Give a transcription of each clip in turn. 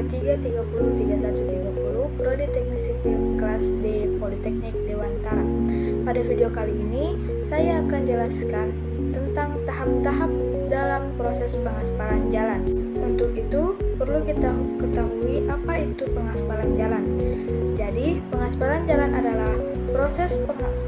2330 Prodi Teknik Sipil kelas D Politeknik Dewantara. Pada video kali ini, saya akan jelaskan tentang tahap-tahap dalam proses pengaspalan jalan. Untuk itu, perlu kita ketahui apa itu pengaspalan jalan. Jadi, pengaspalan jalan adalah proses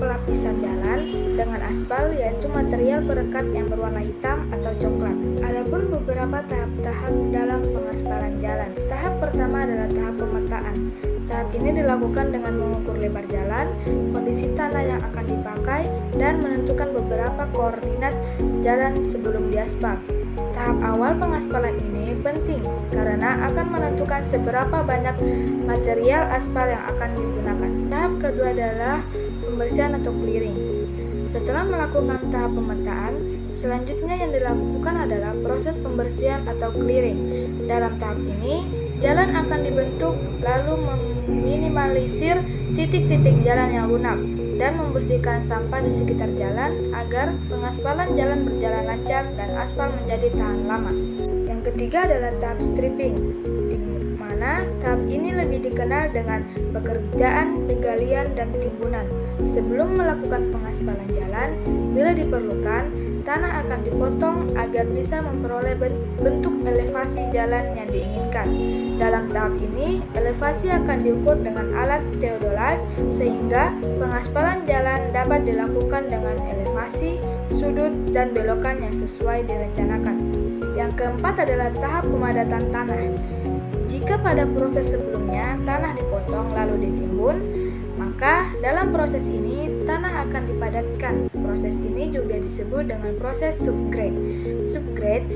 pelapisan jalan dengan aspal, yaitu material perekat yang berwarna hitam atau coklat. Adapun beberapa tahap-tahap dalam pengaspalan jalan. Tahap pertama adalah tahap pemetaan. Tahap ini dilakukan dengan mengukur lebar jalan, kondisi tanah yang akan dipakai, dan menentukan beberapa koordinat jalan sebelum diaspal. Tahap awal pengaspalan ini penting karena akan menentukan seberapa banyak material aspal yang akan digunakan. Tahap kedua adalah pembersihan atau clearing. Setelah melakukan tahap pemetaan, selanjutnya yang dilakukan adalah proses pembersihan atau clearing. Dalam tahap ini, jalan akan dibentuk lalu meminimalisir titik-titik jalan yang lunak dan membersihkan sampah di sekitar jalan agar pengaspalan jalan berjalan lancar dan aspal menjadi tahan lama. Yang ketiga adalah tahap stripping, di mana tahap ini lebih dikenal dengan pekerjaan penggalian dan timbunan. Sebelum melakukan pengaspalan jalan, bila diperlukan, tanah akan dipotong agar bisa memperoleh bentuk elevasi jalan yang diinginkan. Dalam tahap ini, elevasi akan diukur dengan alat theodolite sehingga pengaspalan jalan dapat dilakukan dengan elevasi, sudut, dan belokan yang sesuai direncanakan. Yang keempat adalah tahap pemadatan tanah. Jika pada proses sebelumnya tanah dipotong lalu ditimbun, maka dalam proses ini tanah akan dipadatkan. Proses ini juga disebut dengan proses subgrade. Subgrade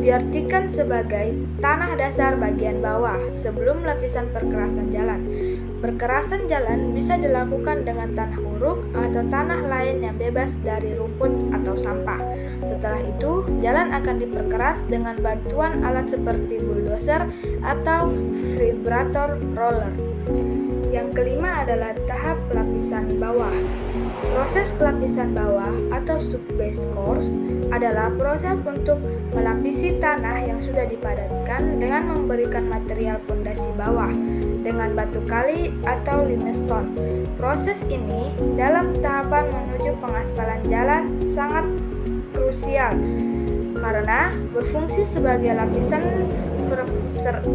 diartikan sebagai tanah dasar bagian bawah sebelum lapisan perkerasan jalan. Perkerasan jalan bisa dilakukan dengan tanah uruk atau tanah lain yang bebas dari rumput atau sampah. Setelah itu, jalan akan diperkeras dengan bantuan alat seperti bulldozer atau vibrator roller. Yang kelima adalah tahap pelapisan bawah. Proses pelapisan bawah atau subbase course adalah proses untuk melapisi tanah yang sudah dipadatkan dengan memberikan material pondasi bawah dengan batu kali atau limestone. Proses ini dalam tahapan menuju pengaspalan jalan sangat krusial karena berfungsi sebagai lapisan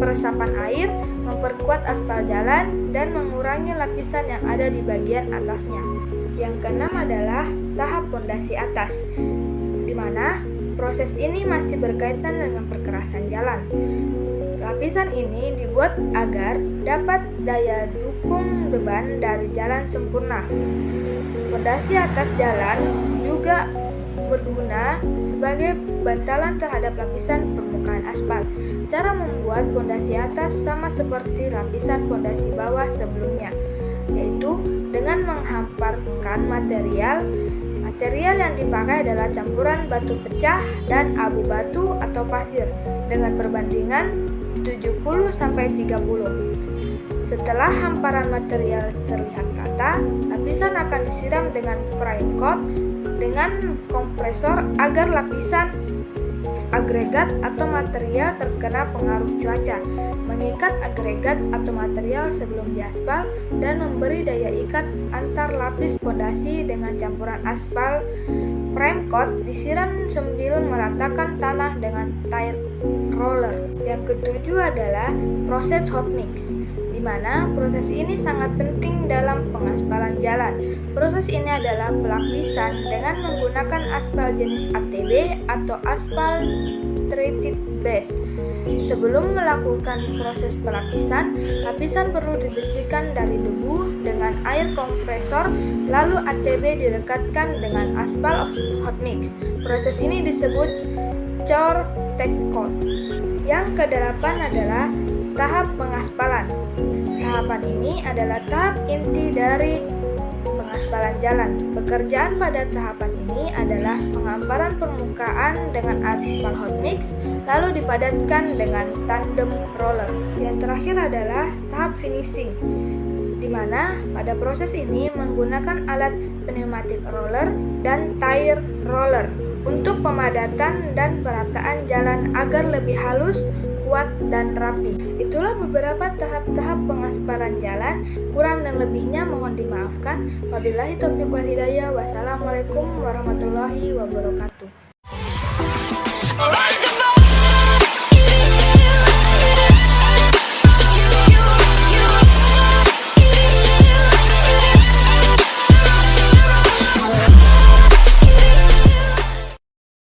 peresapan air, memperkuat aspal jalan, dan mengurangi lapisan yang ada di bagian atasnya. Yang keenam adalah tahap pondasi atas, di mana proses ini masih berkaitan dengan perkerasan jalan. Lapisan ini dibuat agar dapat daya dukung beban dari jalan sempurna. Pondasi atas jalan juga berguna sebagai bantalan terhadap lapisan permukaan aspal. Cara membuat pondasi atas sama seperti lapisan pondasi bawah sebelumnya, yaitu dengan menghamparkan material yang dipakai adalah campuran batu pecah dan abu batu atau pasir dengan perbandingan 70-30. Setelah hamparan material terlihat rata, lapisan akan disiram dengan prime coat dengan kompresor agar lapisan agregat atau material terkena pengaruh cuaca, mengikat agregat atau material sebelum diaspal, dan memberi daya ikat antar lapis pondasi dengan campuran aspal. Prime coat disiram sambil meratakan tanah dengan tire roller. Yang ketujuh adalah proses hot mix, di mana proses ini sangat penting dalam pengaspalan jalan. Proses ini adalah pelapisan dengan menggunakan aspal jenis ATB atau aspal treated base. Sebelum melakukan proses pelapisan, lapisan perlu dibersihkan dari debu dengan air kompresor, lalu ATB direkatkan dengan aspal hot mix. Proses ini disebut core tack coat. Yang kedelapan adalah tahap pengaspalan. Tahapan ini adalah tahap inti dari pengaspalan jalan. Pekerjaan pada tahapan ini adalah penghamparan permukaan dengan aspal hot mix, lalu dipadatkan dengan tandem roller. Yang terakhir adalah tahap finishing, di mana pada proses ini menggunakan alat pneumatic roller dan tire roller untuk pemadatan dan perataan jalan agar lebih halus, kuat, dan rapi. Itulah beberapa tahap-tahap pengaspalan jalan. Kurang dan lebihnya mohon dimaafkan. Wabillahi taufiq wal hidayah. Wassalamualaikum warahmatullahi wabarakatuh.